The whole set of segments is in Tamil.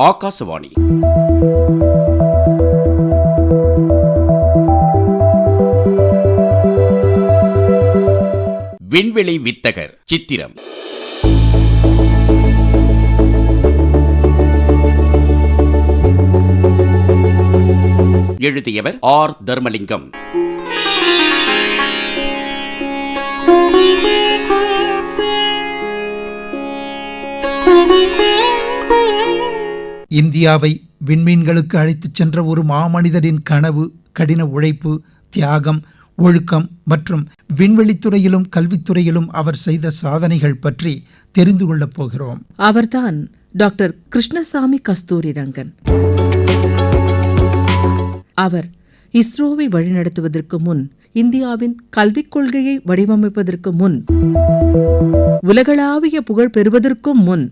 ஆகாசவாணி. விண்வெளி வித்தகர் சித்திரம். எழுதியவர் ஆர். தர்மலிங்கம். இந்தியாவை விண்மீன்களுக்கு அழைத்துச் சென்ற ஒரு மாமனிதரின் கனவு, கடின உழைப்பு, தியாகம், ஒழுக்கம் மற்றும் விண்வெளித்துறையிலும் கல்வித்துறையிலும் அவர் செய்த சாதனைகள் பற்றி தெரிந்து கொள்ளப் போகிறோம். அவர்தான் டாக்டர் கிருஷ்ணசாமி கஸ்தூரிரங்கன். அவர் இஸ்ரோவை வழிநடத்துவதற்கு முன், இந்தியாவின் கல்விக் கொள்கையை வடிவமைப்பதற்கு முன், உலகளாவிய புகழ் பெறுவதற்கும் முன்,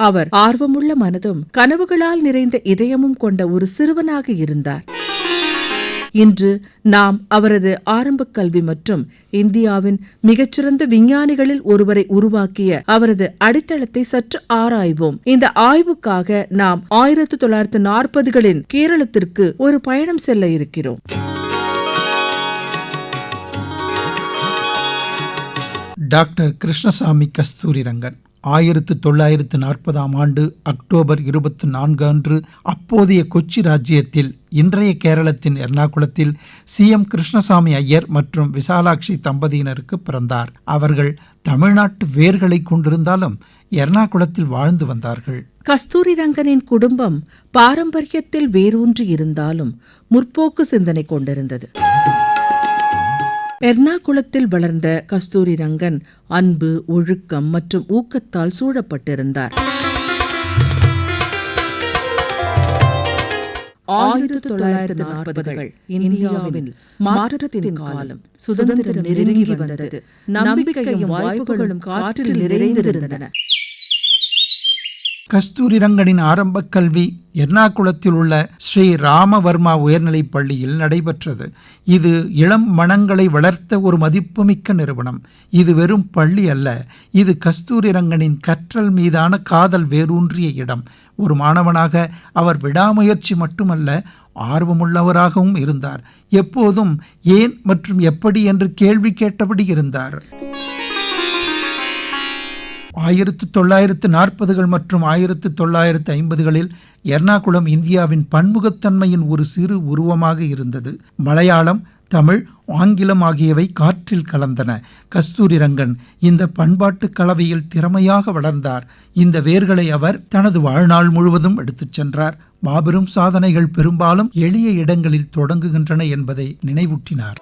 அவர் ஆர்வமுள்ள மனதும் கனவுகளால் நிறைந்த இதயமும் கொண்ட ஒரு சிறுவனாக இருந்தார். இன்று நாம் அவரது ஆரம்ப கல்வி மற்றும் இந்தியாவின் மிகச்சிறந்த விஞ்ஞானிகளில் ஒருவரை உருவாக்கிய அவரது அடித்தளத்தை சற்று ஆராய்வோம். இந்த ஆய்வுக்காக நாம் 1940களின் கேரளத்திற்கு ஒரு பயணம் செல்ல இருக்கிறோம். டாக்டர் கிருஷ்ணசாமி கஸ்தூரிரங்கன் 1940ஆம் ஆண்டு அக்டோபர் 24 அன்று அப்போதைய கொச்சி ராஜ்யத்தில், இன்றைய கேரளத்தின் எர்ணாகுளத்தில் CM கிருஷ்ணசாமி ஐயர் மற்றும் விசாலாட்சி தம்பதியினருக்கு பிறந்தார். அவர்கள் தமிழ்நாட்டு வேர்களை கொண்டிருந்தாலும் எர்ணாகுளத்தில் வாழ்ந்து வந்தார்கள். கஸ்தூரிரங்கனின் குடும்பம் பாரம்பரியத்தில் வேரூன்றி இருந்தாலும் முற்போக்கு சிந்தனை கொண்டிருந்தது. எர்ணாகுளத்தில் வளர்ந்த கஸ்தூரிரங்கன் அன்பு, ஒழுக்கம் மற்றும் ஊக்கத்தால் சூழப்பட்டிருந்தார். 1940கள் இந்தியாவில் மாற்றத்தின் காலம். சுதந்திரம் நெருங்கி வந்தது. நம்பிக்கையும் வாய்ப்புகளும் காற்றில் நிறைந்திருந்தன. கஸ்தூரிரங்கனின் ஆரம்ப கல்வி எர்ணாகுளத்தில் உள்ள ஸ்ரீ ராமவர்மா உயர்நிலைப் பள்ளியில் நடைபெற்றது. இது இளம் மனங்களை வளர்த்த ஒரு மதிப்புமிக்க நிறுவனம். இது வெறும் பள்ளி அல்ல, இது கஸ்தூரிரங்கனின் கற்றல் மீதான காதல் வேரூன்றிய இடம். ஒரு மாணவனாக அவர் விடாமுயற்சி மட்டுமல்ல, ஆர்வமுள்ளவராகவும் இருந்தார். எப்போதும் ஏன் மற்றும் எப்படி என்று கேள்வி கேட்டபடி இருந்தார். 1940கள் மற்றும் 1950களில் எர்ணாகுளம் இந்தியாவின் பன்முகத்தன்மையின் ஒரு சிறு உருவமாக இருந்தது. மலையாளம், தமிழ், ஆங்கிலம் ஆகியவை காற்றில் கலந்தன. கஸ்தூரிரங்கன் இந்த பண்பாட்டு கலவையில் திறமையாக வளர்ந்தார். இந்த வேர்களை அவர் தனது வாழ்நாள் முழுவதும் எடுத்துச் சென்றார். மாபெரும் சாதனைகள் பெரும்பாலும் எளிய இடங்களில் தொடங்குகின்றன என்பதை நினைவூட்டினார்.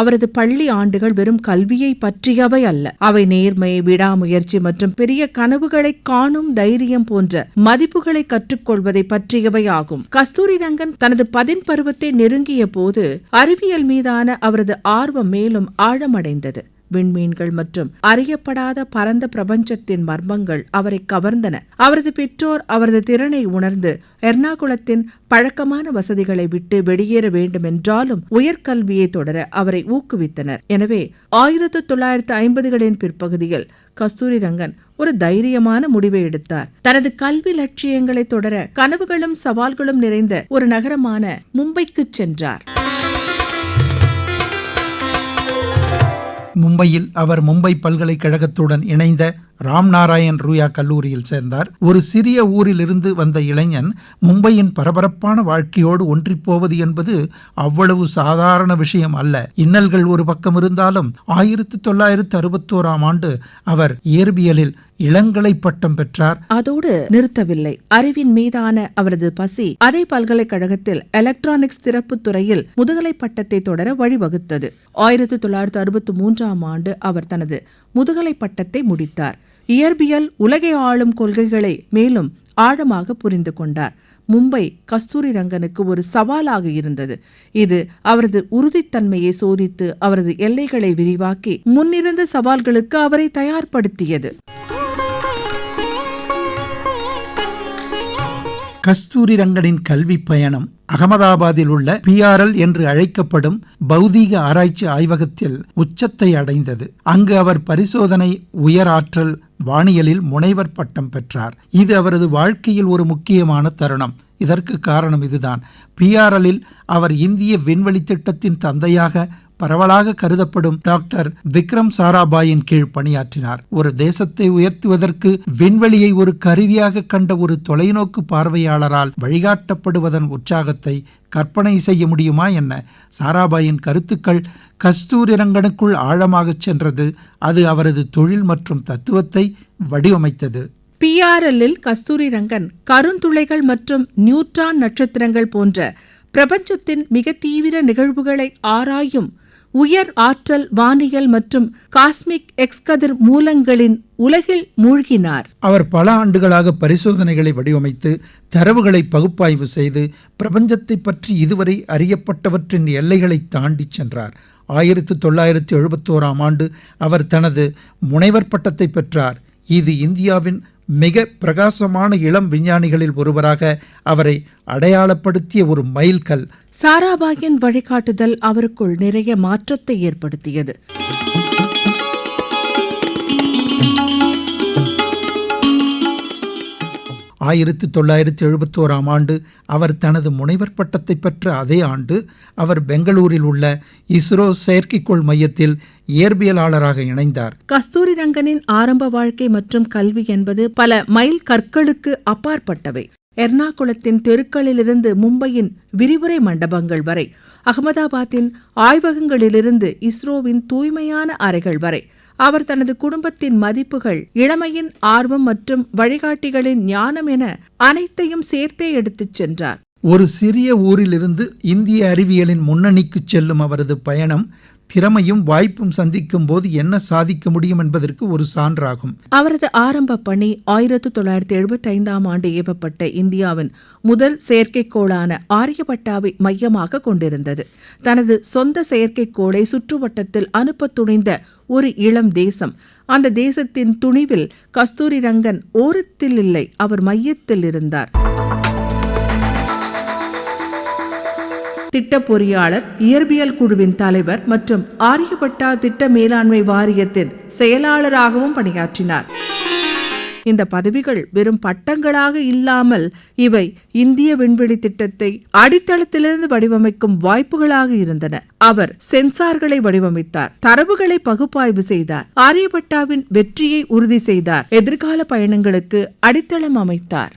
அவரது பள்ளி ஆண்டுகள் வெறும் கல்வியை பற்றியவை அல்ல. அவை நேர்மை, விடாமுயற்சி மற்றும் பெரிய கனவுகளை காணும் தைரியம் போன்ற மதிப்புகளை கற்றுக்கொள்வதை பற்றியவை ஆகும். கஸ்தூரிரங்கன் தனது 10 பருவத்தை நெருங்கிய போது அறிவியல் மீதான அவரது ஆர்வம் மேலும் ஆழமடைந்தது. விண்மீன்கள் மற்றும் அறியப்படாத பரந்த பிரபஞ்சத்தின் மர்மங்கள் அவரை கவர்ந்தன. அவரது பெற்றோர் அவரது திறனை உணர்ந்து எர்ணாகுளத்தின் பழக்கமான வசதிகளை விட்டு வெளியேற வேண்டும் என்றாலும் உயர்கல்வியை தொடர அவரை ஊக்குவித்தனர். எனவே 1950களின் பிற்பகுதியில் கஸ்தூரிரங்கன் ஒரு தைரியமான முடிவை எடுத்தார். தனது கல்வி லட்சியங்களை தொடர கனவுகளும் சவால்களும் நிறைந்த ஒரு நகரமான மும்பைக்கு சென்றார். மும்பையில் அவர் மும்பை பல்கலைக்கழகத்துடன் இணைந்த ராம்நாராயண் ரூயா கல்லூரியில் சேர்ந்தார். ஒரு சிறிய ஊரில் இருந்து வந்த இளைஞன் மும்பையின் பரபரப்பான வாழ்க்கையோடு ஒன்றிப்போவது என்பது அவ்வளவு சாதாரண விஷயம் அல்ல. இன்னல்கள் ஒரு பக்கம் இருந்தாலும் 1961ஆம் ஆண்டு அவர் இயற்பியலில் இளங்கலை பட்டம் பெற்றார். அதோடு நிறுத்தவில்லை. அறிவின் மீதான அவரது பசி அதே பல்கலைக்கழகத்தில் எலக்ட்ரானிக்ஸ் சிறப்பு துறையில் முதுகலை பட்டத்தை தொடர வழிவகுத்தது. 1963ஆம் ஆண்டு அவர் தனது முதுகலை பட்டத்தை முடித்தார். இயற்பியல் உலகை ஆளும் கொள்கைகளை மேலும் ஆழமாக புரிந்து கொண்டார். மும்பை கஸ்தூரிரங்கனுக்கு ஒரு சவாலாக இருந்தது. இது அவரது உறுதித்தன்மையை சோதித்து அவரது எல்லைகளை விரிவாக்கி முன்னிருந்த சவால்களுக்கு அவரை தயார்படுத்தியது. கஸ்தூரிரங்கனின் கல்வி பயணம் அகமதாபாத்தில் உள்ள PRL என்று அழைக்கப்படும் பௌதீக ஆராய்ச்சி ஆய்வகத்தில் உச்சத்தை அடைந்தது. அங்கு அவர் பரிசோதனை, உயர் ஆற்றல், வானியலில் முனைவர் பட்டம் பெற்றார். இது அவரது வாழ்க்கையில் ஒரு முக்கியமான தருணம். இதற்கு காரணம் இதுதான். PRLல் அவர் இந்திய விண்வெளி திட்டத்தின் தந்தையாக பரவலாக கருதப்படும் டாக்டர் விக்ரம் சாராபாயின் கீழ் பணியாற்றினார். ஒரு தேசத்தை உயர்த்துவதற்கு விண்வெளியை ஒரு கருவியாக கண்ட ஒரு தொலைநோக்கு பார்வையாளரால் வழிகாட்டப்படுவதன் உற்சாகத்தை கற்பனை செய்ய முடியுமா என்ன? சாராபாயின் கருத்துக்கள் கஸ்தூரிரங்கனுக்குள் ஆழமாகச் சென்றது. அது அவரது தொழில் மற்றும் தத்துவத்தை வடிவமைத்தது. PRLல் கஸ்தூரிரங்கன் கருந்துளைகள் மற்றும் நியூட்ரான் நட்சத்திரங்கள் போன்ற பிரபஞ்சத்தின் மிக தீவிர நிகழ்வுகளை ஆராயும் உயர் ஆற்றல் வானியல் மற்றும் காஸ்மிக் எக்ஸ்கதிர் மூலங்களின் உலகில் மூழ்கினார். அவர் பல ஆண்டுகளாக பரிசோதனைகளை வடிவமைத்து தரவுகளை பகுப்பாய்வு செய்து பிரபஞ்சத்தை பற்றி இதுவரை அறியப்பட்டவற்றின் எல்லைகளை தாண்டி சென்றார். 1971ஆம் ஆண்டு அவர் தனது முனைவர் பட்டத்தை பெற்றார். இது இந்தியாவின் மிக பிரகாசமான இளம் விஞ்ஞானிகளில் ஒருவராக அவரை அடையாளப்படுத்திய ஒரு மைல்கல். சாராபாயின் வழிகாட்டுதல் அவருக்குள் நிறைய மாற்றத்தை ஏற்படுத்தியது. 1971ஆம் ஆண்டு அவர் தனது முனைவர் பட்டத்தை பெற்ற அதே ஆண்டு அவர் பெங்களூரில் உள்ள இஸ்ரோ செயற்கைக்கோள் மையத்தில் இயற்பியலாளராக இணைந்தார். கஸ்தூரிரங்கனின் ஆரம்ப வாழ்க்கை மற்றும் கல்வி என்பது பல மைல் கற்களுக்கு அப்பாற்பட்டவை. எர்ணாகுளத்தின் தெருக்களிலிருந்து மும்பையின் விரிவுரை மண்டபங்கள் வரை, அகமதாபாத்தின் ஆய்வகங்களிலிருந்து இஸ்ரோவின் தூய்மையான அறைகள் வரை அவர் தனது குடும்பத்தின் மதிப்புகள், இளமையின் ஆர்வம் மற்றும் வழிகாட்டிகளின் ஞானம் என அனைத்தையும் சேர்த்தே எடுத்துச் சென்றார். ஒரு சிறிய ஊரிலிருந்து இந்திய அறிவியலின் முன்னணிக்கு செல்லும் அவரது பயணம் திறமையும் வாய்ப்பும் சந்திக்கும் போது என்ன சாதிக்க முடியும் என்பதற்கு ஒரு சான்றாகும். அவரது ஆரம்ப பணி 1975ஆம் ஆண்டு ஏவப்பட்ட இந்தியாவின் முதல் செயற்கைக்கோளான ஆரியபட்டாவை மையமாக கொண்டிருந்தது. தனது சொந்த செயற்கைக்கோளை சுற்றுவட்டத்தில் அனுப்ப துணிந்த ஒரு இளம் தேசம். அந்த தேசத்தின் துணிவில் கஸ்தூரிரங்கன் ஓரத்தில் இல்லை, அவர் மையத்தில் இருந்தார். திட்ட பொறியாளர், இயற்பியல் குழுவின் தலைவர் மற்றும் ஆரியபட்டா திட்ட மேலாண்மை வாரியத்தின் செயலாளராகவும் பணியாற்றினார். இந்த பதவிகள் வெறும் பட்டங்களாக இல்லாமல் இவை இந்திய விண்வெளி திட்டத்தை அடித்தளத்திலிருந்து வடிவமைக்கும் வாய்ப்புகளாக இருந்தன. அவர் சென்சார்களை வடிவமைத்தார், தரவுகளை பகுப்பாய்வு செய்தார், ஆரியபட்டாவின் வெற்றியை உறுதி செய்தார், எதிர்கால பயணங்களுக்கு அடித்தளம் அமைத்தார்.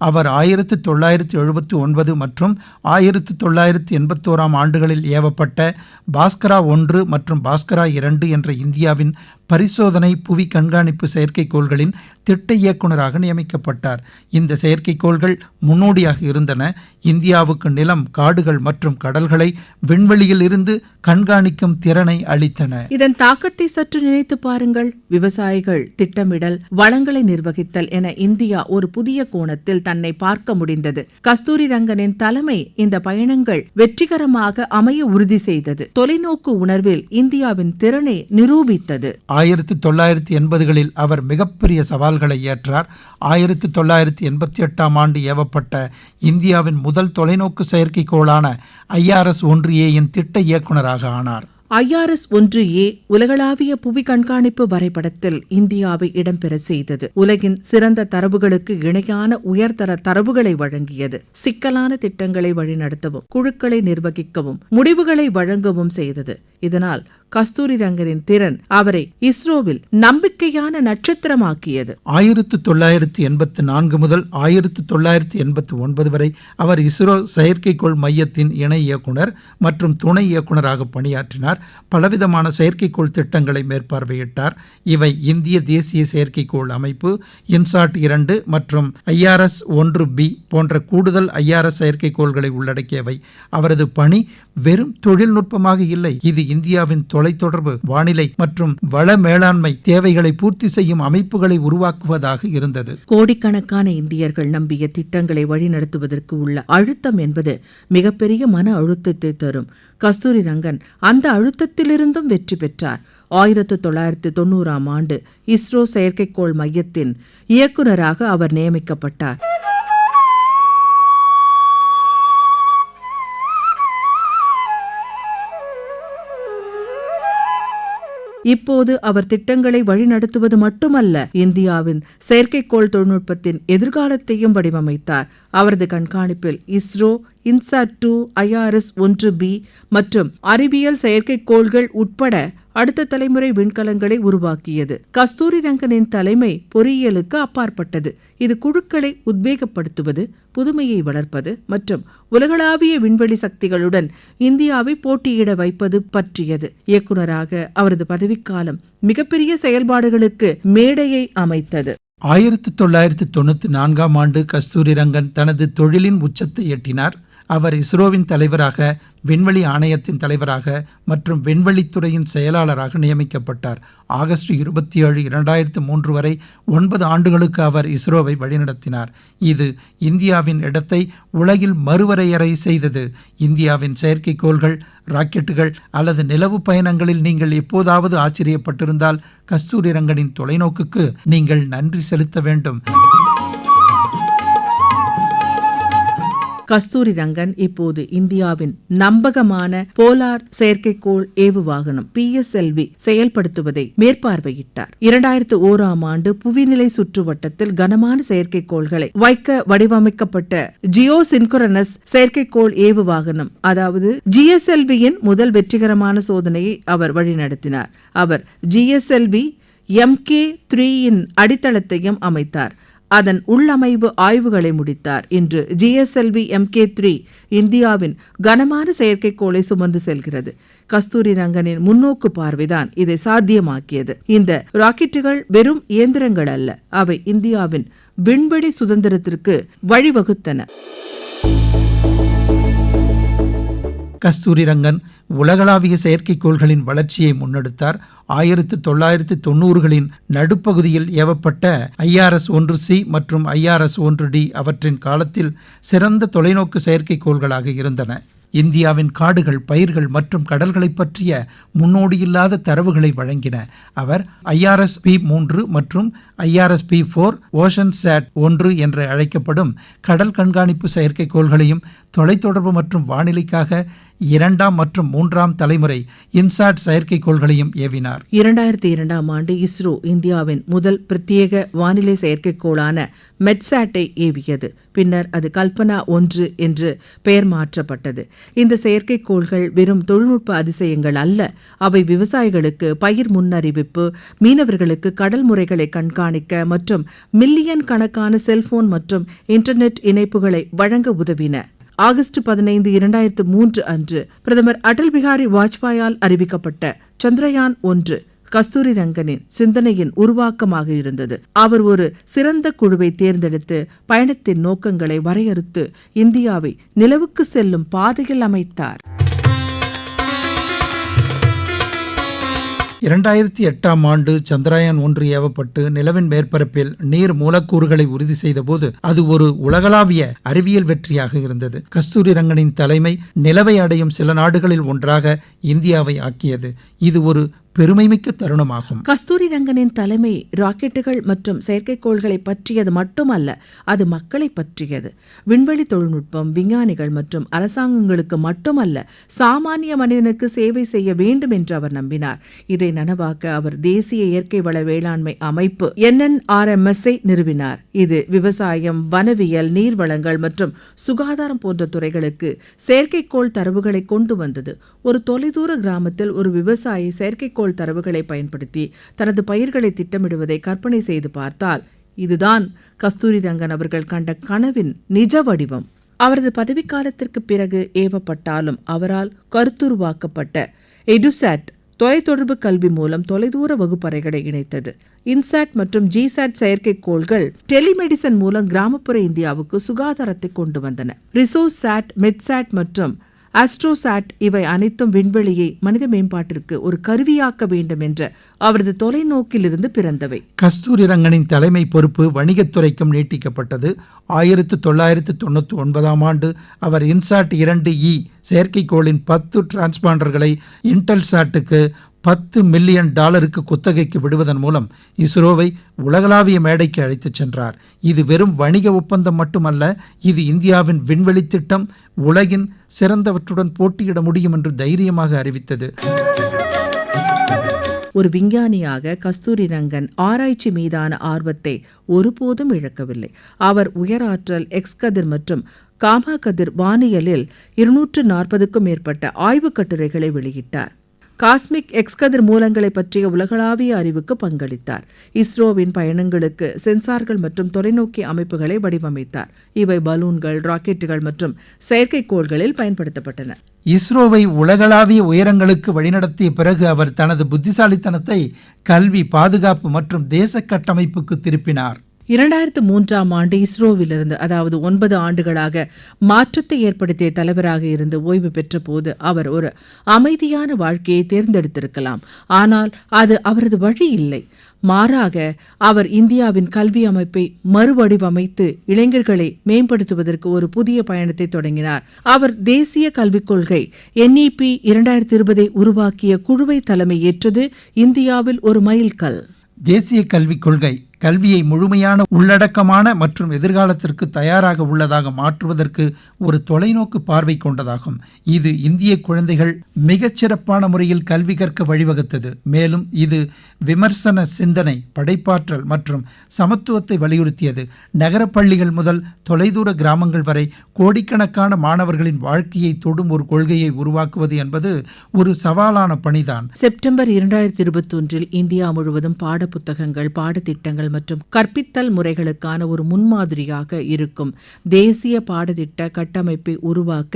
அவர் 1979 மற்றும் 1981ஆம் ஆண்டுகளில் ஏவப்பட்ட பாஸ்கரா 1 மற்றும் பாஸ்கரா 2 என்ற இந்தியாவின் பரிசோதனை புவி கண்காணிப்பு செயற்கைக்கோள்களின் திட்ட இயக்குநராக நியமிக்கப்பட்டார். இந்த செயற்கைக்கோள்கள் முன்னோடியாக இருந்தன. இந்தியாவுக்கு நிலம், காடுகள் மற்றும் கடல்களை விண்வெளியில் இருந்து கண்காணிக்கும் திறனை அளித்தன. இதன் தாக்கத்தை சற்று நினைத்து பாருங்கள். விவசாயிகள், திட்டமிடல், வளங்களை நிர்வகித்தல் என இந்தியா ஒரு புதிய கோணத்தில் தன்னை பார்க்க முடிந்தது. கஸ்தூரிரங்கனின் தலைமை இந்த பயணங்கள் வெற்றிகரமாக அமைய உறுதி செய்தது. தொலைநோக்கு உணர்வில் இந்தியாவின் திறனை நிரூபித்தது. 1980களில் அவர் மிகப்பெரிய சவால்களை ஏற்றார். 1988ஆம் ஆண்டு ஏவப்பட்ட இந்தியாவின் முதல் தொலைநோக்கு செயற்கைக்கோளான IRS-1Aயின் திட்ட இயக்குநராக ஆனார். IRS-1A உலகளாவிய புவி கண்காணிப்பு வரைபடத்தில் இந்தியாவை இடம்பெற செய்தது. உலகின் சிறந்த தரவுகளுக்கு இணையான உயர்தர தரவுகளை வழங்கியது. சிக்கலான திட்டங்களை வழிநடத்தவும், குழுக்களை நிர்வகிக்கவும், முடிவுகளை வழங்கவும் செய்தது. இதனால் கஸ்தூரிரங்கனின் திறன் அவரை இஸ்ரோவில் நம்பிக்கையான நட்சத்திரமாக்கியது. 1984 முதல் 1989 வரை அவர் இஸ்ரோ செயற்கைக்கோள் மையத்தின் இணை இயக்குனர் மற்றும் துணை இயக்குநராக பணியாற்றினார். பலவிதமான செயற்கைக்கோள் திட்டங்களை மேற்பார்வையிட்டார். இவை இந்திய தேசிய செயற்கைக்கோள் அமைப்பு, இன்சாட் 2 மற்றும் IRS-1B போன்ற கூடுதல் IRS செயற்கைக்கோள்களை உள்ளடக்கியவை. அவரது பணி வெறும் தொழில்நுட்பமாக இல்லை, இது இந்தியாவின் தொலைத்தொடர்பு, வானிலை மற்றும் வள மேலாண்மை தேவைகளை பூர்த்தி செய்யும் அமைப்புகளை உருவாக்குவதாக இருந்தது. கோடிக்கணக்கான இந்தியர்கள் நம்பிய திட்டங்களை வழிநடத்துவதற்கு உள்ள அழுத்தம் என்பது மிகப்பெரிய மன அழுத்தத்தை தரும். கஸ்தூரிரங்கன் அந்த அழுத்தத்திலிருந்தும் வெற்றி பெற்றார். 1990ஆம் ஆண்டு இஸ்ரோ செயற்கைக்கோள் மையத்தின் இயக்குநராக அவர் நியமிக்கப்பட்டார். இப்போது அவர் திட்டங்களை வழிநடத்துவது மட்டுமல்ல, இந்தியாவின் செயற்கைக்கோள் தொழில்நுட்பத்தின் எதிர்காலத்தையும் வடிவமைத்தார். அவரது கண்காணிப்பில் இஸ்ரோ, இன்சாட்-2, IRS-1B மற்றும் அறிவியல் செயற்கைக்கோள்கள் உட்பட அடுத்த தலைமுறை விண்கலங்களை உருவாக்கியது. கஸ்தூரி ரங்கனின் தலைமை பொறியியலுக்கு அப்பாற்பட்டது. இது குழுக்களை உத்வேகப்படுத்துவது, புதுமையை வளர்ப்பது மற்றும் உலகளாவிய விண்வெளி சக்திகளுடன் இந்தியாவை போட்டியிட வைப்பது பற்றியது. இயக்குநராக அவரது பதவிக்காலம் மிகப்பெரிய செயல்பாடுகளுக்கு மேடையை அமைத்தது. 1994ஆம் ஆண்டு கஸ்தூரி ரங்கன் தனது தொழிலின் உச்சத்தை எட்டினார். அவர் இஸ்ரோவின் தலைவராக, விண்வெளி ஆணையத்தின் தலைவராக மற்றும் விண்வெளித்துறையின் செயலாளராக நியமிக்கப்பட்டார். ஆகஸ்ட் 27, 2003 வரை 9 ஆண்டுகளுக்கு அவர் இஸ்ரோவை வழிநடத்தினார். இது இந்தியாவின் இடத்தை உலகில் மறுவரையறை செய்தது. இந்தியாவின் செயற்கைக்கோள்கள், ராக்கெட்டுகள் அல்லது நிலவு பயணங்களில் நீங்கள் எப்போதாவது ஆச்சரியப்பட்டிருந்தால் கஸ்தூரி ரங்கனின் தொலைநோக்குக்கு நீங்கள் நன்றி செலுத்த வேண்டும். கஸ்தூரி ரங்கன் இப்போது இந்தியாவின் நம்பகமான போலார் செயற்கைக்கோள் ஏவுவாகனம் PSLV செயல்படுத்துவதை மேற்பார்வையிட்டார். 2001ஆம் ஆண்டு புவிநிலை சுற்றுவட்டத்தில் கனமான செயற்கைக்கோள்களை வைக்க வடிவமைக்கப்பட்ட ஜியோசின்குரனஸ் செயற்கைக்கோள் ஏவுவாகனம், அதாவது GSLV-யின் முதல் வெற்றிகரமான சோதனையை அவர் வழிநடத்தினார். அவர் GSLV Mk3-இன் அடித்தளத்தையும் அமைத்தார். அதன் உள்ளமைவு ஆய்வுகளை முடித்தார். இன்று GSLV Mk3 இந்தியாவின் கனமான செயற்கைக்கோளை சுமந்து செல்கிறது. கஸ்தூரி ரங்கனின் முன்னோக்கு பார்வைதான் இதை சாத்தியமாக்கியது. இந்த ராக்கெட்டுகள் வெறும் இயந்திரங்கள் அல்ல, அவை இந்தியாவின் விண்வெளி சுதந்திரத்திற்கு வழிவகுத்தன. கஸ்தூரி ரங்கன் உலகளாவிய செயற்கைக்கோள்களின் வளர்ச்சியை முன்னெடுத்தார். 1990களின் நடுப்பகுதியில் ஏவப்பட்ட IRS-1C மற்றும் IRS-1D அவற்றின் காலத்தில் சிறந்த தொலைநோக்கு செயற்கைக்கோள்களாக இருந்தன. இந்தியாவின் காடுகள், பயிர்கள் மற்றும் கடல்களை பற்றிய முன்னோடியில்லாத தரவுகளை வழங்கின. அவர் IRS-P3 மற்றும் IRS-P4 OceanSat-1 என்று அழைக்கப்படும் கடல் கண்காணிப்பு செயற்கைக்கோள்களையும் தொலைத்தொடர்பு மற்றும் வானிலைக்காக 2ஆம் மற்றும் 3ஆம் தலைமுறை இன்சாட் செயற்கைக்கோள்களையும் ஏவினார். 2002ஆம் ஆண்டு இஸ்ரோ இந்தியாவின் முதல் பிரத்யேக வானிலை செயற்கைக்கோளான மெட்சாட்டை ஏவியது. பின்னர் அது கல்பனா 1 என்று பெயர் மாற்றப்பட்டது. இந்த செயற்கைக்கோள்கள் வெறும் தொழில்நுட்ப அதிசயங்கள் அல்ல, அவை விவசாயிகளுக்கு பயிர் முன்னறிவிப்பு, மீனவர்களுக்கு கடல் முறைகளை கண்காணிக்க மற்றும் மில்லியன் கணக்கான செல்போன் மற்றும் இன்டர்நெட் இணைப்புகளை வழங்க உதவின. ஆகஸ்ட் 15, 2003 அன்று பிரதமர் அடல் பிஹாரி வாஜ்பாயால் அறிவிக்கப்பட்ட சந்திரயான் 1 கஸ்தூரி ரங்கனின் சிந்தனையின் உருவாக்கமாக இருந்தது. அவர் ஒரு சிறந்த குழுவை தேர்ந்தெடுத்து பயணத்தின் நோக்கங்களை வரையறுத்து இந்தியாவை நிலவுக்கு செல்லும் பாதையில் அமைத்தார். 2008ஆம் ஆண்டு சந்திரயான் 1 ஏவப்பட்டு நிலவின் மேற்பரப்பில் நீர் மூலக்கூறுகளை உறுதி செய்தபோது அது ஒரு உலகளாவிய அறிவியல் வெற்றியாக இருந்தது. கஸ்தூரி ரங்கனின் தலைமை நிலவை அடையும் சில நாடுகளில் ஒன்றாக இந்தியாவை ஆக்கியது. இது ஒரு பெருமைமிக்க தருணமாகும். கஸ்தூரி ரங்கனின் தலைமை ராக்கெட்டுகள் மற்றும் செயற்கைக்கோள்களை பற்றியது மட்டுமல்ல, அது மக்களை பற்றியது. விண்வெளி தொழில்நுட்பம் விஞ்ஞானிகள் மற்றும் அரசாங்கங்களுக்கு மட்டுமல்ல, சாமானிய மனிதனுக்கு சேவை செய்ய வேண்டும் என்று அவர் நம்பினார். இதை நனவாக்க அவர் தேசிய இயற்கை வள வேளாண்மை அமைப்பு NNRMS-ஐ நிறுவினார். இது விவசாயம், வனவியல், நீர்வளங்கள் மற்றும் சுகாதாரம் போன்ற துறைகளுக்கு செயற்கைக்கோள் தரவுகளை கொண்டு வந்தது. ஒரு தொலைதூர கிராமத்தில் ஒரு விவசாயி செயற்கைக்கோள் தரவுகளை பயன்படுத்தி தனது பயிர்களை திட்டமிடுவதை கற்பனை செய்து பார்த்தால், இதுதான் கஸ்தூரி ரங்கன் அவர்கள் கண்ட கனவின் நிஜ வடிவம். அவரது பதவிக்காலத்திற்கு பிறகு ஏவப்பட்டாலும் அவரால் கருத்துருவாக்கப்பட்ட எடுசாட் தொலைத்தொடர்பு கல்வி மூலம் தொலைதூர வகுப்பறைகளை இணைத்தது. இன்சாட் மற்றும் ஜிசாட் செயற்கைக்கோள்கள் டெலிமெடிசன் மூலம் கிராமப்புற இந்தியாவுக்கு சுகாதாரத்தை கொண்டு வந்தன. ரிசோசாட், மெட்சாட் மற்றும் ஆஸ்ட்ரோசாட் இவை அனைத்தும் விண்வெளியை மனித மேம்பாட்டிற்கு ஒரு கருவியாக்க வேண்டும் என்ற அவரது தொலைநோக்கிலிருந்து பிறந்தவை. கஸ்தூரி ரங்கனின் தலைமை பொறுப்பு வணிகத்துறைக்கும் நீட்டிக்கப்பட்டது. 1999ஆம் ஆண்டு அவர் இன்சாட் 2E செயற்கைக்கோளின் 10 டிரான்ஸ்பாண்டர்களை இன்டெல்சாட்டுக்கு $10 மில்லியன் குத்தகைக்கு விடுவதன் மூலம் இஸ்ரோவை உலகளாவிய மேடைக்கு அழைத்துச் சென்றார். இது வெறும் வணிக ஒப்பந்தம் மட்டுமல்ல, இது இந்தியாவின் விண்வெளி திட்டம் உலகின் சிறந்தவற்றுடன் போட்டியிட முடியும் என்று தைரியமாக அறிவித்தது. ஒரு விஞ்ஞானியாக கஸ்தூரிரங்கன் ஆராய்ச்சி மீதான ஆர்வத்தை ஒருபோதும் இழக்கவில்லை. அவர் உயராற்றல், எக்ஸ் கதிர் மற்றும் காமா கதிர் வானியலில் 240க்கும் மேற்பட்ட ஆய்வுக் கட்டுரைகளை வெளியிட்டார். காஸ்மிக் எக்ஸ் கதிர் மூலங்களை பற்றிய உலகளாவிய அறிவுக்கு பங்களித்தார். இஸ்ரோவின் பயணங்களுக்கு சென்சார்கள் மற்றும் தொலைநோக்கி அமைப்புகளை வடிவமைத்தார். இவை பலூன்கள், ராக்கெட்டுகள் மற்றும் செயற்கைக்கோள்களில் பயன்படுத்தப்பட்டன. இஸ்ரோவை உலகளாவிய உயரங்களுக்கு வழிநடத்திய பிறகு அவர் தனது புத்திசாலித்தனத்தை கல்வி, பாதுகாப்பு மற்றும் தேச கட்டமைப்புக்கு திருப்பினார். 2003ஆம் ஆண்டு இஸ்ரோவிலிருந்து, அதாவது 9 ஆண்டுகளாக மாற்றத்தை ஏற்படுத்திய தலைவராக இருந்து ஓய்வு பெற்ற போது அவர் ஒரு அமைதியான வாழ்க்கையை தேர்ந்தெடுத்திருக்கலாம். ஆனால் அது அவரது வழி இல்லை. மாறாக அவர் இந்தியாவின் கல்வி அமைப்பை மறுவடிவமைத்து இளைஞர்களை மேம்படுத்துவதற்கு ஒரு புதிய பயணத்தை தொடங்கினார். அவர் தேசிய கல்விக் கொள்கை NEP 2020 உருவாக்கிய குழுவை தலைமை ஏற்றது இந்தியாவில் ஒரு மைல்கல். தேசிய கல்விக் கொள்கை கல்வியை முழுமையான, உள்ளடக்கமான மற்றும் எதிர்காலத்திற்கு தயாராக உள்ளதாக மாற்றுவதற்கு ஒரு தொலைநோக்கு பார்வை கொண்டதாகும். இது இந்திய குழந்தைகள் மிகச்சிறப்பான முறையில் கல்வி கற்க வழிவகுத்தது. மேலும் இது விமர்சன சிந்தனை, படைப்பாற்றல் மற்றும் சமத்துவத்தை வலியுறுத்தியது. நகரப் பள்ளிகள் முதல் தொலைதூர கிராமங்கள் வரை கோடிக்கணக்கான மாணவர்களின் வாழ்க்கையை தொடும் ஒரு கொள்கையை உருவாக்குவது என்பது ஒரு சவாலான பணிதான். செப்டம்பர் 2021 இந்தியா முழுவதும் பாடப்புத்தகங்கள், பாடத்திட்டங்கள் மற்றும் கற்பித்தல் முறைகளுக்கான ஒரு முன்மாதிரியாக இருக்கும் தேசிய பாடத்திட்ட கட்டமைப்பை உருவாக்க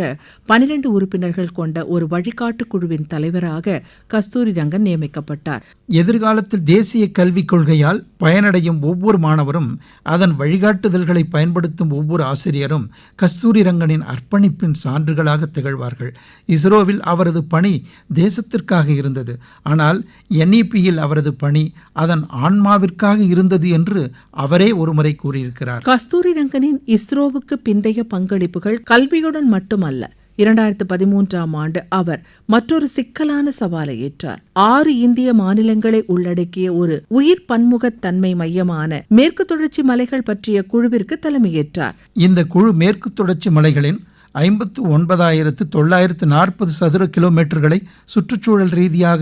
12 உறுப்பினர்கள் கொண்ட ஒரு வழிகாட்டு குழுவின் தலைவராக கஸ்தூரிரங்கன் நியமிக்கப்பட்டார். எதிர்காலத்தில் தேசிய கல்விக் கொள்கையால் பயனடையும் ஒவ்வொரு மாணவரும், அதன் வழிகாட்டுதல்களை பயன்படுத்தும் ஒவ்வொரு ஆசிரியரும் கஸ்தூரிரங்கனின் அர்ப்பணிப்பின் சான்றுகளாக திகழ்வார்கள். இஸ்ரோவில் அவரது பணி தேசத்திற்காக இருந்தது, ஆனால் NEPயில் அவரது பணி அதன் ஆன்மாவிற்காக இருந்தது என்று அவரே ஒருமுறை கூறியிருக்கிறார். கஸ்தூரிரங்கனின் இஸ்ரோவுக்கு பிந்தைய பங்களிப்புகள் கல்வியுடன் மட்டுமல்ல. 2013ஆம் ஆண்டு அவர் மற்றொரு சிக்கலான சவாலை ஏற்றார். 6 இந்திய மாநிலங்களை உள்ளடக்கிய ஒரு உயிர் பன்முகத்தன்மை மையமான மேற்கு தொடர்ச்சி மலைகள் பற்றிய குழுவிற்கு தலைமையேற்றார். இந்த குழு மேற்கு தொடர்ச்சி மலைகளின் 59,940 சதுர கிலோமீட்டர்களை சுற்றுச்சூழல் ரீதியாக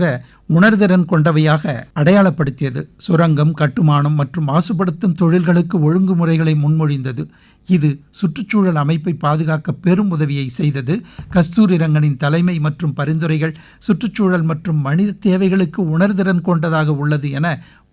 உணர்திறன் கொண்டவையாக அடையாளப்படுத்தியது. சுரங்கம், கட்டுமானம் மற்றும் மாசுபடுத்தும் தொழில்களுக்கு ஒழுங்குமுறைகளை முன்மொழிந்தது. இது சுற்றுச்சூழல் அமைப்பை பாதுகாக்க பெரும் உதவியை செய்தது. கஸ்தூரிரங்கனின் தலைமை மற்றும் பரிந்துரைகள் சுற்றுச்சூழல் மற்றும் மனித தேவைகளுக்கு உணர்திறன் கொண்டதாக உள்ளது என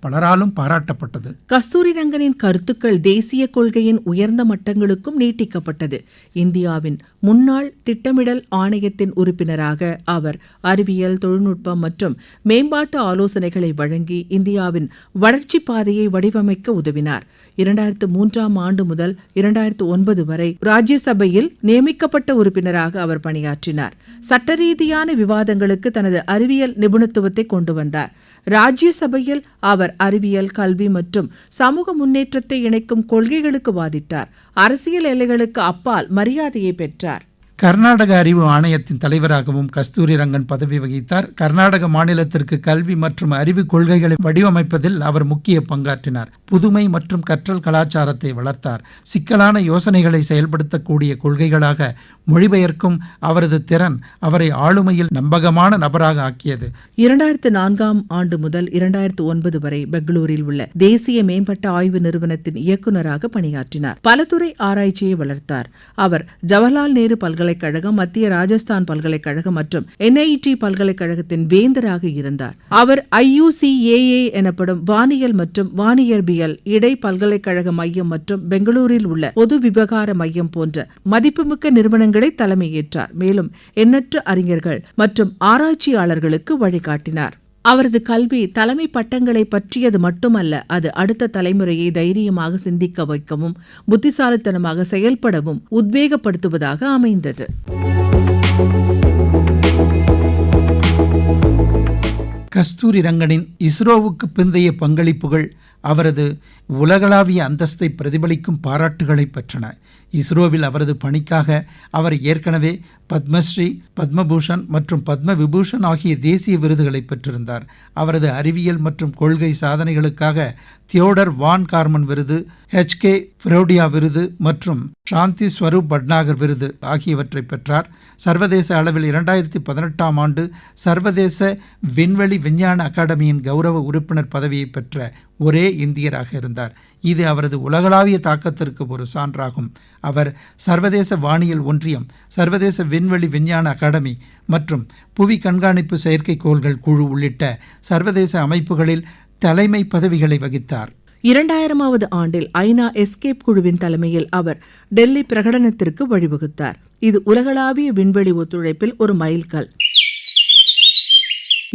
பலராலும் பாராட்டப்பட்டது. கஸ்தூரிரங்கனின் கருத்துக்கள் தேசிய கொள்கையின் உயர்ந்த மட்டங்களுக்கும் நீட்டிக்கப்பட்டது. இந்தியாவின் முன்னாள் திட்டமிடல் ஆணையத்தின் உறுப்பினராக அவர் அறிவியல், தொழில்நுட்பம் மற்றும் மேம்பாட்டு ஆலோசனைகளை வழங்கி இந்தியாவின் வளர்ச்சி பாதையை வடிவமைக்க உதவினார். 2003ஆம் ஆண்டு முதல் 2009 வரை ராஜ்யசபையில் நியமிக்கப்பட்ட உறுப்பினராக அவர் பணியாற்றினார். சட்டரீதியான விவாதங்களுக்கு தனது அறிவியல் நிபுணத்துவத்தை கொண்டு வந்தார். ராஜ்யசபையில் அவர் அறிவியல், கல்வி மற்றும் சமூக முன்னேற்றத்தை இணைக்கும் கொள்கைகளுக்கு வாதிட்டார். அரசியல் எல்லைகளுக்கு அப்பால் மரியாதையை பெற்றார். கர்நாடக அறிவு ஆணையத்தின் தலைவராகவும் கஸ்தூரிரங்கன் பதவி வகித்தார். கர்நாடக மாநிலத்திற்கு கல்வி மற்றும் அறிவு கொள்கைகளை வடிவமைப்பதில் அவர் முக்கிய பங்காற்றினார். புதுமை மற்றும் கற்றல் கலாச்சாரத்தை வளர்த்தார். சிக்கலான யோசனைகளை செயல்படுத்தக்கூடிய கொள்கைகளாக மொழிபெயர்க்கும் அவரது திறன் அவரை ஆளுமையில் நம்பகமான நபராக ஆக்கியது. 2004ஆம் ஆண்டு முதல் 2009 வரை பெங்களூரில் உள்ள தேசிய மேம்பட்ட ஆய்வு நிறுவனத்தின் இயக்குநராக பணியாற்றினார். பலதுறை ஆராய்ச்சியை வளர்த்தார். அவர் ஜவஹர்லால் நேரு பல்கலைக்கழகம், மத்திய ராஜஸ்தான் பல்கலைக்கழகம் மற்றும் NIT பல்கலைக்கழகத்தின் வேந்தராக இருந்தார். அவர் IUCAA எனப்படும் வானியல் மற்றும் வானியற்பியல் இடை பல்கலைக்கழக மையம் மற்றும் பெங்களூரில் உள்ள பொது விவகார மையம் போன்ற மதிப்புமிக்க நிறுவனங்களை தலைமையேற்றார். மேலும் எண்ணற்ற அறிஞர்கள் மற்றும் ஆராய்ச்சியாளர்களுக்கு வழிகாட்டினார். அவரது கல்வி தலைமை பட்டங்களை பற்றியது மட்டுமல்ல, அது அடுத்த தலைமுறையை தைரியமாக சிந்திக்க வைக்கவும் புத்திசாலித்தனமாக செயல்படவும் உத்வேகப்படுத்துவதாக அமைந்தது. கஸ்தூரிரங்கனின் இஸ்ரோவுக்கு பிந்தைய பங்களிப்புகள் அவரது உலகளாவிய அந்தஸ்தை பிரதிபலிக்கும் பாராட்டுகளை பெற்றன. இஸ்ரோவில் அவரது பணிக்காக அவர் ஏற்கனவே பத்மஸ்ரீ, பத்மபூஷன் மற்றும் பத்ம விபூஷன் ஆகிய தேசிய விருதுகளை பெற்றிருந்தார். அவரது அறிவியல் மற்றும் கொள்கை சாதனைகளுக்காக தியோடர் வான் கார்மன் விருது, HK ஃபிரோடியா விருது மற்றும் சாந்தி ஸ்வரூப் பட்நாகர் விருது ஆகியவற்றை பெற்றார். சர்வதேச அளவில் 2018ஆம் ஆண்டு சர்வதேச விண்வெளி விஞ்ஞான அகாடமியின் கௌரவ உறுப்பினர் பதவியை பெற்ற ஒரே இந்தியராக இருந்தார். இது அவரது உலகளாவிய தாக்கத்திற்கு ஒரு சான்றாகும். அவர் சர்வதேச வானியல் ஒன்றியம், சர்வதேச விண்வெளி விஞ்ஞான அகாடமி மற்றும் புவி கண்காணிப்பு செயற்கைக்கோள்கள் குழு உள்ளிட்ட சர்வதேச அமைப்புகளில் தலைமை பதவிகளை வகித்தார். 2000ஆவது ஆண்டில் ஐநா எஸ்கேப் குழுவின் தலைமையில் அவர் டெல்லி பிரகடனத்திற்கு வழிவகுத்தார். இது உலகளாவிய விண்வெளி ஒத்துழைப்பில் ஒரு மைல்கல்.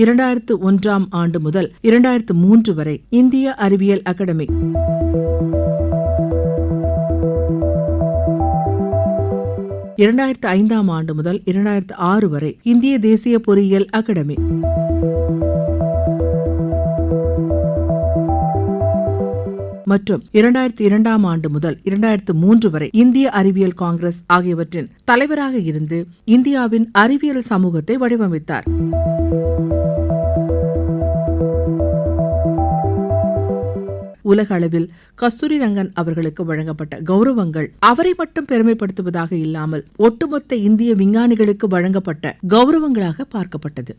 2001ஆம் ஆண்டு முதல் 2003 வரை இந்திய அறிவியல் அகாடமி, 2005ஆம் ஆண்டு முதல் 2006 வரை இந்திய தேசிய பொறியியல் அகாடமி, மற்றும் 2002ஆம் ஆண்டு முதல் 2003 வரை இந்திய அறிவியல் காங்கிரஸ் ஆகியவற்றின் தலைவராக இருந்து இந்தியாவின் அறிவியல் சமூகத்தை வடிவமைத்தார். உலக அளவில் கஸ்தூரி ரங்கன் அவர்களுக்கு வழங்கப்பட்ட கௌரவங்கள் அவரை மட்டும் பெருமைப்படுத்துவதாக இல்லாமல் ஒட்டுமொத்த இந்திய விஞ்ஞானிகளுக்கு வழங்கப்பட்ட கௌரவங்களாக பார்க்கப்பட்டது.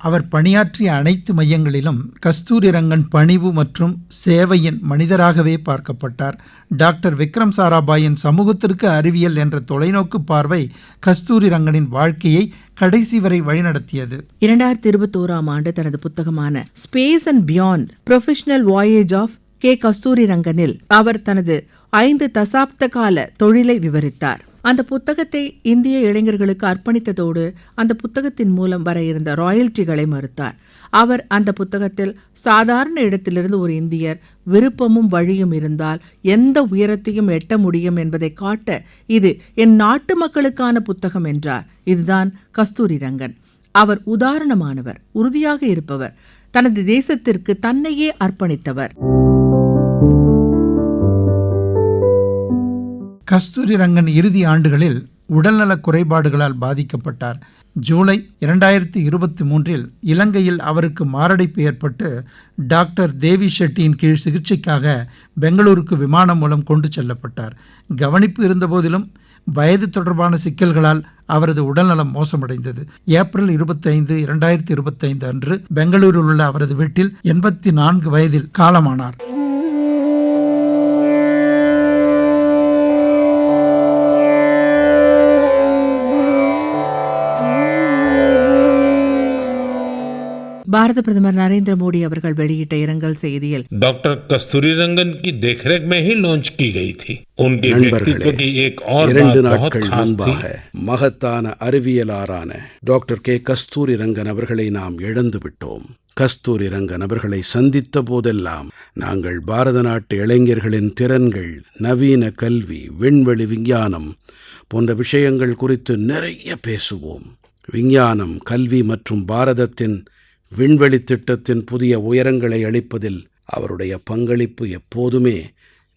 அவர் பணியாற்றிய அனைத்து மையங்களிலும் கஸ்தூரி ரங்கன் பணிவு மற்றும் சேவையின் மனிதராகவே பார்க்கப்பட்டார். டாக்டர் விக்ரம் சாராபாயின் சமூகத்திற்கு அறிவியல் என்ற தொலைநோக்கு பார்வை கஸ்தூரி ரங்கனின் வாழ்க்கையை கடைசி வரை வழிநடத்தியது. 2021ஆம் ஆண்டு தனது புத்தகமான space and beyond professional voyage of K. Kasturi ரங்கனில் அவர் தனது 5 தசாப்த கால தொழிலை விவரித்தார். அந்த புத்தகத்தை இந்திய இளைஞர்களுக்கு அர்ப்பணித்ததோடு அந்த புத்தகத்தின் மூலம் வர இருந்த ராயல்ட்டிகளை மறுத்தார். அவர் அந்த புத்தகத்தில் சாதாரண இடத்திலிருந்து ஒரு இந்தியர் விருப்பமும் வழியும் இருந்தால் எந்த உயரத்தையும் எட்ட முடியும் என்பதை காட்ட இது என் நாட்டு மக்களுக்கான புத்தகம் என்றார். இதுதான் கஸ்தூரி ரங்கன். அவர் உதாரணமானவர், உறுதியாக இருப்பவர், தனது தேசத்திற்கு தன்னையே அர்ப்பணித்தவர். கஸ்தூரி ரங்கன் இறுதி ஆண்டுகளில் உடல்நலக் குறைபாடுகளால் பாதிக்கப்பட்டார். ஜூலை 2023இல் இலங்கையில் அவருக்கு மாரடைப்பு ஏற்பட்டு டாக்டர் தேவி ஷெட்டியின் கீழ் சிகிச்சைக்காக பெங்களூருக்கு விமானம் மூலம் கொண்டு செல்லப்பட்டார். கவனிப்பு இருந்தபோதிலும் வயது தொடர்பான சிக்கல்களால் அவரது உடல்நலம் மோசமடைந்தது. ஏப்ரல் 25, 2025 அன்று பெங்களூரில் உள்ள அவரது வீட்டில் 84 வயதில் காலமானார். பாரத பிரதமர் நரேந்திர மோடி அவர்கள் வெளியிட்ட இரங்கல் செய்தியில் डॉक्टर कस्तूरी रंगन की देखरेख में ही लॉन्च की गई थी. उनके व्यक्तित्व की एक और बात बहुत खास थी. மகத்தான அறிவியலாரான டாக்டர் கே. கஸ்தூரி ரங்கன் அவர்களை நாம் இழந்து விட்டோம். கஸ்தூரி ரங்கன் அவர்களை சந்தித்த போதெல்லாம் நாங்கள் பாரத நாட்டு இளைஞர்களின் திறன்கள், நவீன கல்வி, விண்வெளி விஞ்ஞானம் போன்ற விஷயங்கள் குறித்து நிறைய பேசுவோம். விஞ்ஞானம், கல்வி மற்றும் பாரதத்தின் விண்வெளி திட்டத்தின் புதிய உயரங்களை அளிப்பதில் அவருடைய பங்களிப்பு எப்போதுமே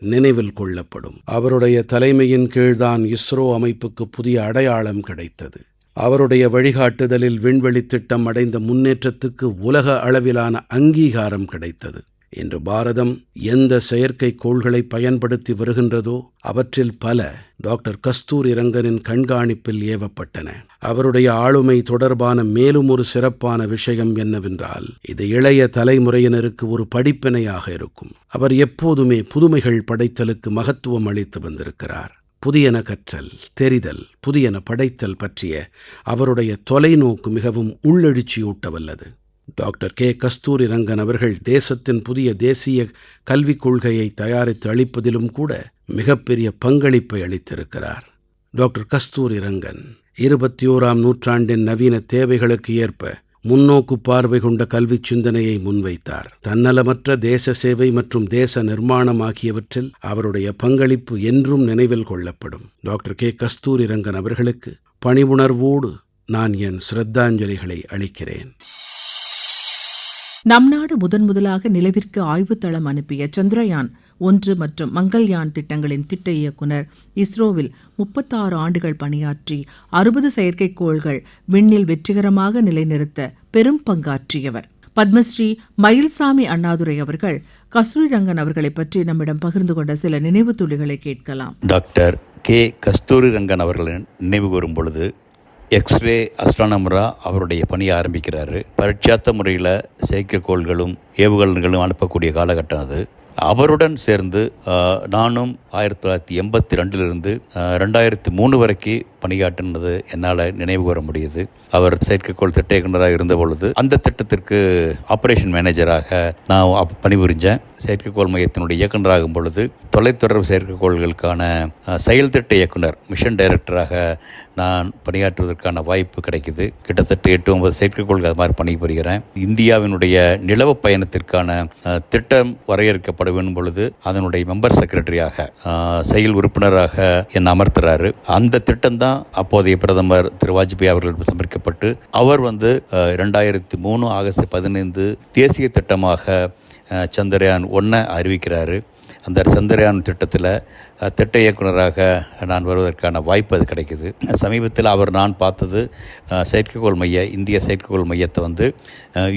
நினைவில் கொள்ளப்படும். அவருடைய தலைமையின் கீழ்தான் இஸ்ரோ அமைப்புக்கு புதிய அடையாளம் கிடைத்தது. அவருடைய வழிகாட்டுதலில் விண்வெளி திட்டம் அடைந்த முன்னேற்றத்துக்கு உலக அளவிலான அங்கீகாரம் கிடைத்தது. இன்று பாரதம் எந்த செயற்கைக்கோள்களை பயன்படுத்தி வருகின்றதோ அவற்றில் பல டாக்டர் கஸ்தூரி ரங்கனின் கண்காணிப்பில் ஏவப்பட்டன. அவருடைய ஆளுமை தொடர்பான மேலும் ஒரு சிறப்பான விஷயம் என்னவென்றால், இது இளைய தலைமுறையினருக்கு ஒரு படிப்பினையாக இருக்கும். அவர் எப்போதுமே புதுமைகள் படைத்தலுக்கு மகத்துவம் அளித்து வந்திருக்கிறார். புதியன கற்றல், தெரிதல், புதியன படைத்தல் பற்றிய அவருடைய தொலைநோக்கு மிகவும் உள்ளெழுச்சியூட்ட வல்லது. Doctor K. கஸ்தூரி ரங்கன் அவர்கள் தேசத்தின் புதிய தேசிய கல்விக் கொள்கையை தயாரித்து அளிப்பதிலும் கூட மிகப்பெரிய பங்களிப்பை அளித்திருக்கிறார். டாக்டர் கஸ்தூரி ரங்கன் 21ஆம் நூற்றாண்டின் நவீன தேவைகளுக்கு ஏற்ப முன்னோக்கு பார்வை கொண்ட கல்வி சிந்தனையை முன்வைத்தார். தன்னலமற்ற தேச சேவை மற்றும் தேச நிர்மாணம் ஆகியவற்றில் அவருடைய பங்களிப்பு என்றும் நினைவில் கொள்ளப்படும். Doctor K. கஸ்தூரி ரங்கன் அவர்களுக்கு பணிவுணர்வோடு நான் என் ஸ்ரத்தாஞ்சலிகளை அளிக்கிறேன். நம் நாடு முதன்முதலாக நிலவிற்கு ஆய்வுத்தளம் அனுப்பிய சந்திரயான் 1 மற்றும் மங்கள்யான் திட்டங்களின் திட்ட இயக்குனர், இஸ்ரோவில் 36 ஆண்டுகள் பணியாற்றி 60 செயற்கைக்கோள்கள் விண்ணில் வெற்றிகரமாக நிலைநிறுத்த பெரும் பங்காற்றியவர். பத்மஸ்ரீ மயில்சாமி அண்ணாதுரை அவர்கள் கஸ்தூரிரங்கன் அவர்களை பற்றி நம்மிடம் பகிர்ந்து கொண்ட சில நினைவு துளிகளை கேட்கலாம். டாக்டர் கே கஸ்தூரிரங்கன் அவர்களை நினைவு கூறும் பொழுது எக்ஸ்ரே அஸ்ட்ரானமராக அவருடைய பணியை ஆரம்பிக்கிறாரு. பரீட்சார்த்த முறையில் செயற்கைக்கோள்களும் ஏவுகணைகளும் அனுப்பக்கூடிய காலகட்டம் அது. அவருடன் சேர்ந்து நானும் 1982 2003 வரைக்கும் பணியாற்றினது என்னால் நினைவு கூற முடியுது. அவர் செயற்கைக்கோள் திட்ட இயக்குநராக இருந்த பொழுது அந்த திட்டத்திற்கு ஆப்ரேஷன் மேனேஜராக நான் பணிபுரிஞ்சேன். செயற்கைக்கோள் மையத்தினுடைய இயக்குநராகும் பொழுது தொலைத்தொடர்பு செயற்கைக்கோள்களுக்கான செயல் திட்ட இயக்குனர், மிஷன் டைரக்டராக நான் பணியாற்றுவதற்கான வாய்ப்பு கிடைக்குது. கிட்டத்தட்ட 8-9 செயற்கைக்கோள்கள் அது மாதிரி பணிபுரிகிறேன். இந்தியாவினுடைய நிலவு பயணத்திற்கான திட்டம் வரையறுக்கப்படும் பொழுது அதனுடைய மெம்பர் செக்ரட்டரியாக செயல் உறுப்பினராக என்னை அமர்த்துறாரு. அந்த திட்டம் தான் அப்போதைய பிரதமர் திரு வாஜ்பாய் அவர்கள் சமர்ப்பிக்கப்பட்டு அவர் 2003 ஆகஸ்ட் 15 தேசிய திட்டமாக சந்திரயான் 1 அறிவிக்கிறாரு. அந்த சந்திரயான் திட்டத்தில் திட்ட இயக்குநராக நான் வருவதற்கான வாய்ப்பு அது கிடைக்குது. சமீபத்தில் நான் பார்த்தது செயற்கைக்கோள் இந்திய செயற்கைக்கோள் மையத்தை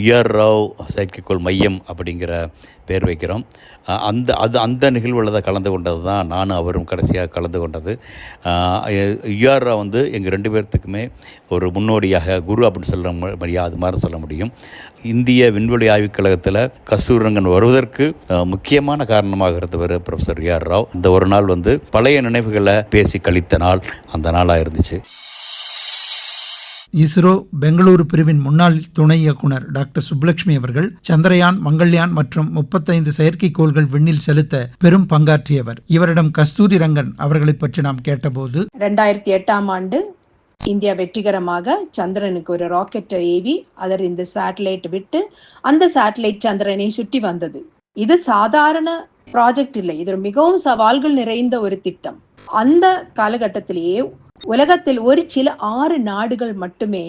UR ராவ் செயற்கைக்கோள் மையம் அப்படிங்கிற பேர் வைக்கிறோம். அந்த நிகழ்வில் தான் கலந்து கொண்டது தான் நானும் அவரும் கடைசியாக கலந்து கொண்டது. UR ராவ் எங்கள் 2 பேர்த்துக்குமே ஒரு முன்னோடியாக குரு அப்படின்னு சொல்ல முடியாது, அது மாதிரி சொல்ல முடியும். இந்திய விண்வெளி ஆய்வுக் கழகத்தில் கஸ்தூரிரங்கன் வருவதற்கு முக்கியமான காரணமாக இருந்தவர் ப்ரொஃபஸர் UR ராவ். இந்த ஒரு நாள் பழைய நினைவுகளை பேசி கழித்த நாள் அந்த நாளாக இருந்துச்சு. இஸ்ரோ பெங்களூரு பிரிவின் முன்னாள் துணை இயக்குனர் டாக்டர் சுப்புலட்சுமி அவர்கள் சந்திரயான், மங்கள்யான் மற்றும் 35 செயற்கைக்கோள்கள் விண்ணில் செலுத்த பெரும் பங்காற்றியவர். இவரிடம் கஸ்தூரிரங்கன் அவர்களை பற்றி நாம் கேட்டபோது, 2008 ஆண்டு இந்தியா வெற்றிகரமாக சந்திரனுக்கு ஒரு ராக்கெட்டை ஏவி அதர் இந்த சேட்டலைட் விட்டு அந்த சேட்டலைட் சந்திரனை சுற்றி வந்தது. இது சாதாரண ப்ராஜெக்ட் இல்லை, இது மிகவும் சவால்கள் நிறைந்த ஒரு திட்டம். அந்த காலகட்டத்திலேயே உலகத்தில் ஒரு சில 6 நாடுகள் மட்டுமே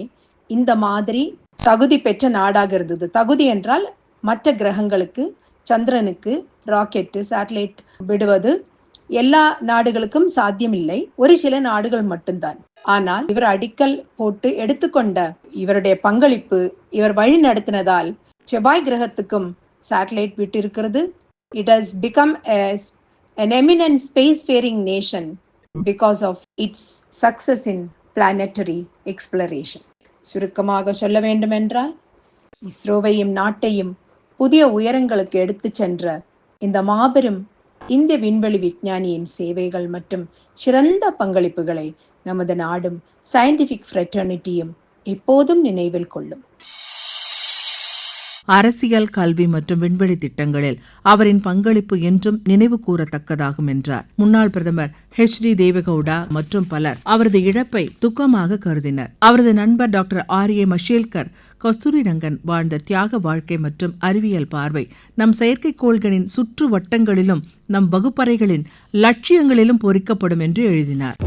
இந்த மாதிரி தகுதி பெற்ற நாடாக இருந்தது. தகுதி என்றால் மற்ற கிரகங்களுக்கு, சந்திரனுக்கு ராக்கெட்டு, சேட்டலைட் விடுவது எல்லா நாடுகளுக்கும் சாத்தியமில்லை, ஒரு சில நாடுகள் மட்டும்தான். ஆனால் இவர் அடிக்கல் போட்டு எடுத்துக்கொண்ட இவருடைய பங்களிப்பு, இவர் வழி நடத்தினதால் செவ்வாய் கிரகத்துக்கும் சேட்டலைட் விட்டு இருக்கிறது. It has become an eminent spacefaring nation because of its success in planetary exploration. சுருக்கமாக சொல்ல வேண்டுமென்றால், இஸ்ரோவையும் நாட்டையும் புதிய உயரங்களுக்கு எடுத்து சென்ற இந்த மாபெரும் இந்திய விண்வெளி விஞ்ஞானியின் சேவைகள் மற்றும் சிறந்த பங்களிப்புகளை நமது நாடும் சயின்டிபிக் ஃப்ரெட்டர்னிட்டியும் எப்போதும் நினைவில் கொள்ளும். அரசியல், கல்வி மற்றும் விண்வெளி திட்டங்களில் அவரின் பங்களிப்பு என்றும் நினைவு கூறத்தக்கதாகும் என்றார். முன்னாள் பிரதமர் HD தேவகவுடா மற்றும் பலர் அவரது இழப்பை துக்கமாக கருதினர். அவரது நண்பர் டாக்டர் RA மஷேல்கர் கஸ்தூரிரங்கன் வாழ்ந்த தியாக வாழ்க்கை மற்றும் அறிவியல் பார்வை நம் செயற்கைக்கோள்களின் சுற்று வட்டங்களிலும் நம் வகுப்பறைகளின் லட்சியங்களிலும் பொறிக்கப்படும் என்று எழுதினார்.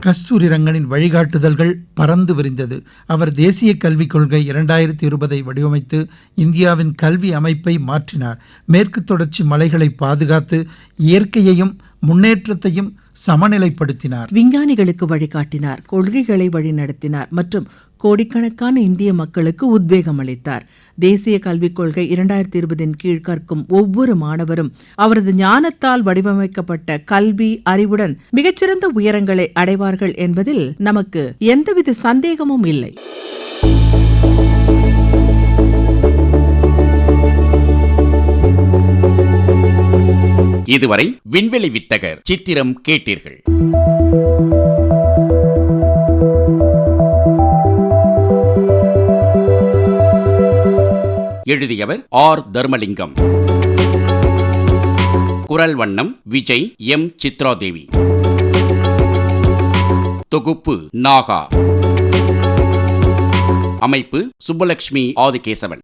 கஸ்தூரிரங்கனின் வழிகாட்டுதல்கள் பறந்து விரிந்தது. அவர் தேசிய கல்விக் கொள்கை 2020 வடிவமைத்து இந்தியாவின் கல்வி அமைப்பை மாற்றினார். மேற்கு தொடர்ச்சி மலைகளை பாதுகாத்து இயற்கையையும் முன்னேற்றத்தையும் சமநிலைப்படுத்தினார். விஞ்ஞானிகளுக்கு வழிகாட்டினார், கொள்கைகளை வழிநடத்தினார் மற்றும் கோடிக்கணக்கான இந்திய மக்களுக்கு உத்வேகம் அளித்தார். தேசிய கல்விக் கொள்கை 2020 கீழ் கற்கும் ஒவ்வொரு மாணவரும் அவரது ஞானத்தால் வடிவமைக்கப்பட்ட கல்வி அறிவுடன் மிகச்சிறந்த உயரங்களை அடைவார்கள் என்பதில் நமக்கு எந்தவித சந்தேகமும் இல்லை. இதுவரை விண்வெளி வித்தகர் சித்திரம் கேட்டீர்கள். எழுதியவர் R. தர்மலிங்கம். குரல் வண்ணம் விஜய் M. சித்ராதேவி. தொகுப்பு நாகா. அமைப்பு சுப்புலட்சுமி ஆதிகேசவன்.